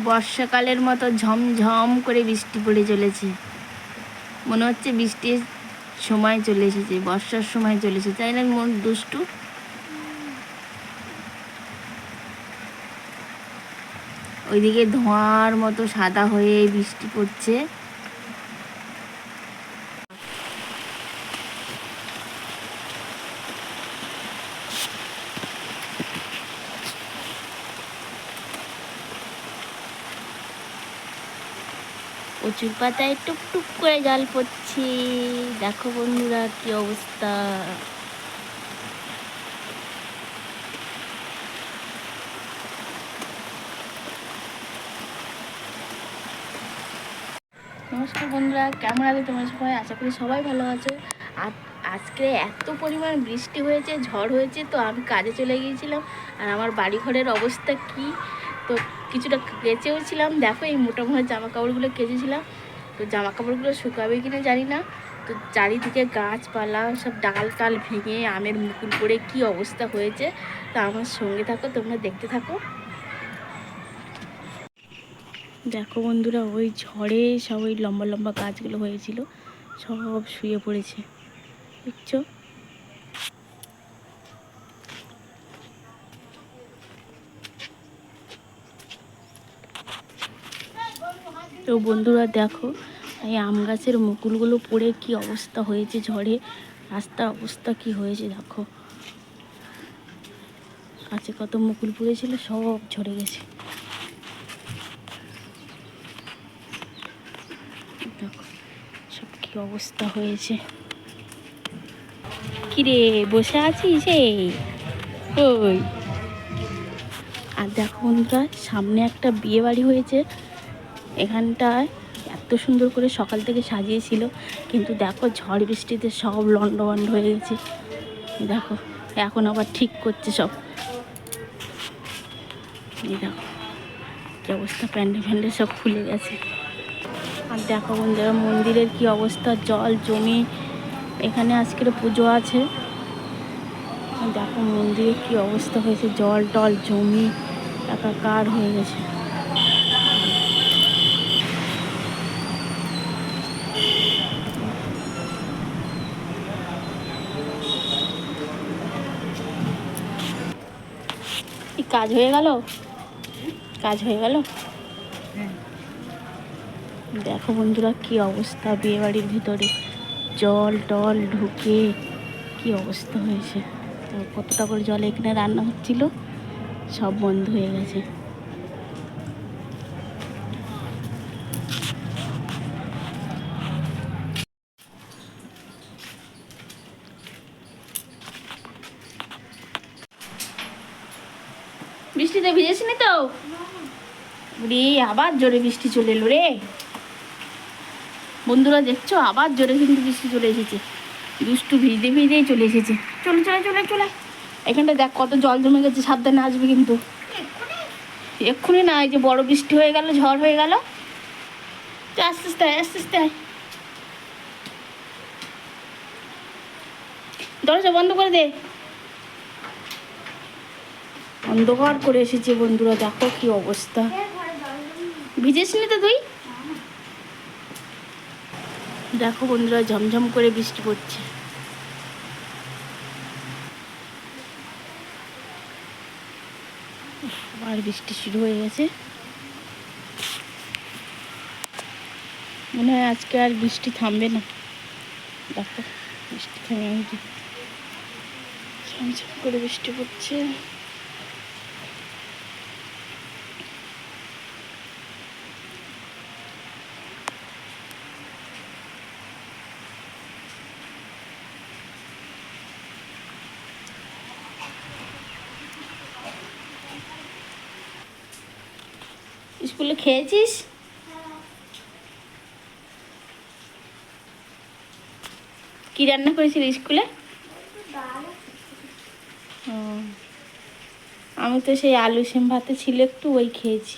বর্ষাকালের মতো ঝমঝম করে বৃষ্টি পড়ে চলেছে। মনে হচ্ছে বৃষ্টির সময় চলে এসেছে, বর্ষার সময় চলে এসেছে, তাই না? মন দুষ্টু। ওইদিকে ধোঁয়ার মতো সাদা হয়ে বৃষ্টি পড়ছে। কচুর পাতায় টুকটুক করে জল পড়ছে। দেখো বন্ধুরা কি অবস্থা। নমস্কার বন্ধুরা, কেমন আছো তোমরা সবাই? আশা করি সবাই ভালো আছো। আর আজকে এত পরিমাণ বৃষ্টি হয়েছে, ঝড় হয়েছে, তো আমি কাজে চলে গিয়েছিলাম। আর আমার বাড়ি ঘরের অবস্থা কি, তো কিছুটা কেচেও ছিলাম। দেখো এই মোটা মোটা জামা কাপড়গুলো কেচেছিলাম, তো জামা কাপড়গুলো শুকাবে কিনা জানি না। তো চারিদিকে গাছপালা সব ডাল টাল ভেঙে আমের মুকুল পড়ে কি অবস্থা হয়েছে। তো আমার সঙ্গে থাকো, তোমরা দেখতে থাকো। দেখো বন্ধুরা, ওই ঝড়ে সব ওই লম্বা লম্বা গাছগুলো হয়েছিল, সব শুয়ে পড়েছে, দেখছো? তো বন্ধুরা দেখো, এই আম গাছের মুকুলগুলো পড়ে কি অবস্থা হয়েছে ঝড়ে। রাস্তার অবস্থা কি হয়েছে দেখো। গাছে কত মুকুল পড়েছিল, সব ঝরে গেছে। দেখো সব কি অবস্থা হয়েছে। কিরে বসে আছিস? ওই আর দেখো বন্ধুরা, সামনে একটা বিয়ে বাড়ি হয়েছে। এখানটায় এত সুন্দর করে সকাল থেকে সাজিয়েছিল, কিন্তু দেখো ঝড় বৃষ্টিতে সব লন্ডভন্ড হয়ে গেছে। দেখো এখন আবার ঠিক করছে সব। এই দেখো কি অবস্থা, প্যান্ডেল ফ্যান্ডেল সব খুলে গেছে। আর দেখো বন্ধুরা, মন্দিরের কি অবস্থা, জল জমি। এখানে আজকের পুজো আছে। দেখো মন্দিরে কি অবস্থা হয়েছে, জল টল জমি একাকার হয়ে গেছে। কাজ হয়ে গেল, কাজ হয়ে গেল। দেখো বন্ধুরা কি অবস্থা, বিয়ে বাড়ির ভিতরে জল টল ঢুকে কি অবস্থা হয়েছে। কতটা করে জল এখানে রান্না হচ্ছিল, সব বন্ধ হয়ে গেছে। বৃষ্টিতে ভিজেছিনি তো? রে আবার জোরে বৃষ্টি চলে এলো রে। বন্ধুরা দেখছো, আবার জোরে কিন্তু বৃষ্টি চলে এসেছে। দুষ্টু ভিজতে ভিজতেই চলে এসেছে। চলে চলে চলে চলে, এখানটা দেখ কত জল জমে গেছে, সাবধানে আসবে কিন্তু। এক্ষুনি না, এই যে বড় বৃষ্টি হয়ে গেল, ঝড় হয়ে গেল। আস্তে আস্তে আয়, আস্তে আস্তে আয়। দরজা বন্ধ করে দে। অন্ধকার করে এসেছে বন্ধুরা, দেখো কি অবস্থা। ভিজেছিলি তো তুই? দেখো বন্ধুরা, ঝমঝম করে বৃষ্টি পড়ছে। আর বৃষ্টি শুরু হয়ে গেছে, মনে হয় আজকে আর বৃষ্টি থামবে না। দেখো বৃষ্টি থেমে গেছে, ঝমঝম করে বৃষ্টি পড়ছে। স্কুলে খেয়েছিস? কি রান্না করেছিল স্কুলে? আমি তো সেই আলু সিম ভাতে ছিল একটু, ওই খেয়েছি।